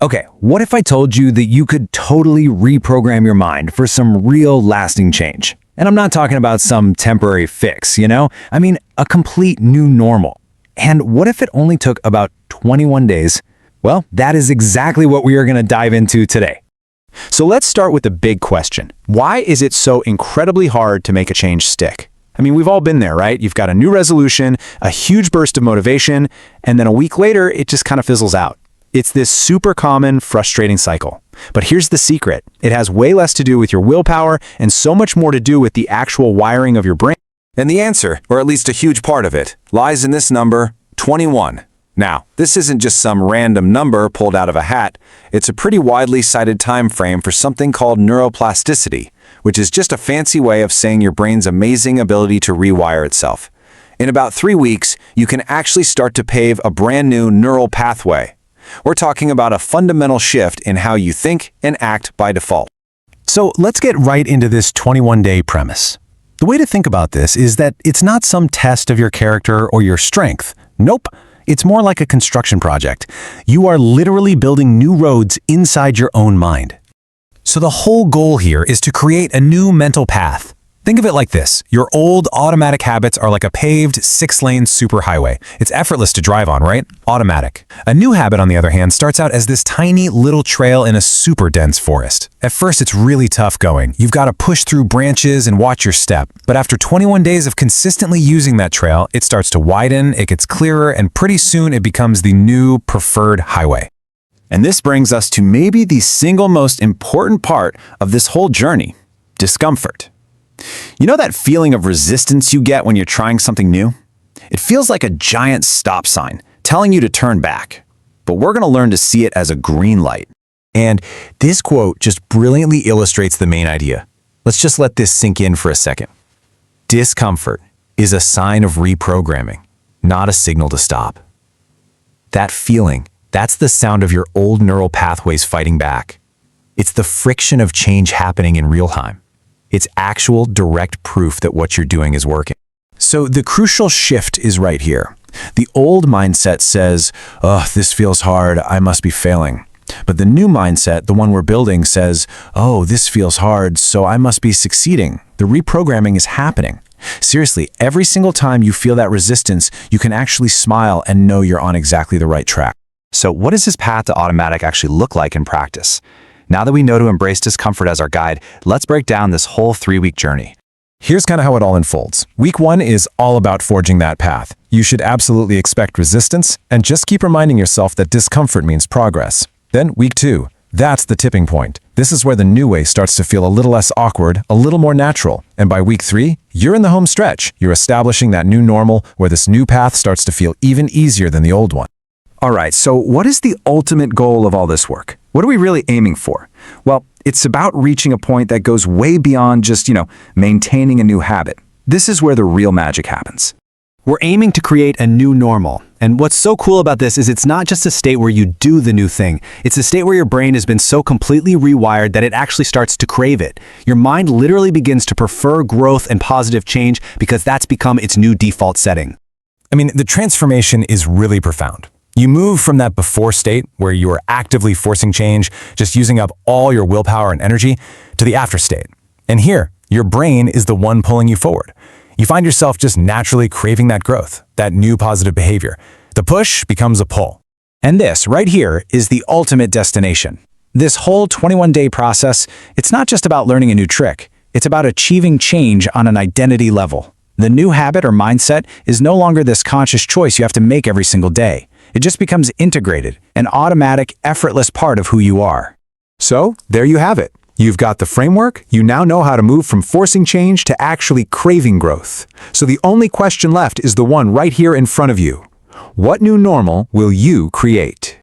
Okay, what if I told you that you could totally reprogram your mind for some real lasting change? And I'm not talking about some temporary fix, you know? I mean, a complete new normal. And what if it only took about 21 days? Well, that is exactly what we are going to dive into today. So let's start with the big question. Why is it so incredibly hard to make a change stick? I mean, we've all been there, right? You've got a new resolution, a huge burst of motivation, and then a week later, it just kind of fizzles out. It's this super common, frustrating cycle. But here's the secret. It has way less to do with your willpower and so much more to do with the actual wiring of your brain. And the answer, or at least a huge part of it, lies in this number, 21. Now, this isn't just some random number pulled out of a hat. It's a pretty widely cited time frame for something called neuroplasticity, which is just a fancy way of saying your brain's amazing ability to rewire itself. In about 3 weeks, you can actually start to pave a brand new neural pathway. We're talking about a fundamental shift in how you think and act by default. So let's get right into this 21-day premise. The way to think about this is that it's not some test of your character or your strength. Nope. It's more like a construction project. You are literally building new roads inside your own mind. So the whole goal here is to create a new mental path. Think of it like this. Your old automatic habits are like a paved 6-lane superhighway. It's effortless to drive on, right? Automatic. A new habit, on the other hand, starts out as this tiny little trail in a super dense forest. At first, it's really tough going. You've got to push through branches and watch your step. But after 21 days of consistently using that trail, it starts to widen, it gets clearer, and pretty soon it becomes the new preferred highway. And this brings us to maybe the single most important part of this whole journey, discomfort. You know that feeling of resistance you get when you're trying something new? It feels like a giant stop sign telling you to turn back. But we're going to learn to see it as a green light. And this quote just brilliantly illustrates the main idea. Let's just let this sink in for a second. Discomfort is a sign of reprogramming, not a signal to stop. That feeling, that's the sound of your old neural pathways fighting back. It's the friction of change happening in real time. It's actual direct proof that what you're doing is working. So the crucial shift is right here. The old mindset says, oh, this feels hard, I must be failing. But the new mindset, the one we're building, says, oh, this feels hard, so I must be succeeding. The reprogramming is happening. Seriously, every single time you feel that resistance, you can actually smile and know you're on exactly the right track. So what does this path to automatic actually look like in practice? Now that we know to embrace discomfort as our guide, let's break down this whole 3-week journey. Here's kind of how it all unfolds. Week 1 is all about forging that path. You should absolutely expect resistance, and just keep reminding yourself that discomfort means progress. Then week 2, that's the tipping point. This is where the new way starts to feel a little less awkward, a little more natural. And by week 3, you're in the home stretch. You're establishing that new normal where this new path starts to feel even easier than the old one. All right, so what is the ultimate goal of all this work? What are we really aiming for? Well, it's about reaching a point that goes way beyond just, maintaining a new habit. This is where the real magic happens. We're aiming to create a new normal. And what's so cool about this is it's not just a state where you do the new thing. It's a state where your brain has been so completely rewired that it actually starts to crave it. Your mind literally begins to prefer growth and positive change because that's become its new default setting. I mean, the transformation is really profound. You move from that before state, where you are actively forcing change, just using up all your willpower and energy, to the after state. And here, your brain is the one pulling you forward. You find yourself just naturally craving that growth, that new positive behavior. The push becomes a pull. And this, right here, is the ultimate destination. This whole 21-day process, it's not just about learning a new trick. It's about achieving change on an identity level. The new habit or mindset is no longer this conscious choice you have to make every single day. It just becomes integrated, an automatic, effortless part of who you are. So, there you have it. You've got the framework, you now know how to move from forcing change to actually craving growth. So the only question left is the one right here in front of you. What new normal will you create?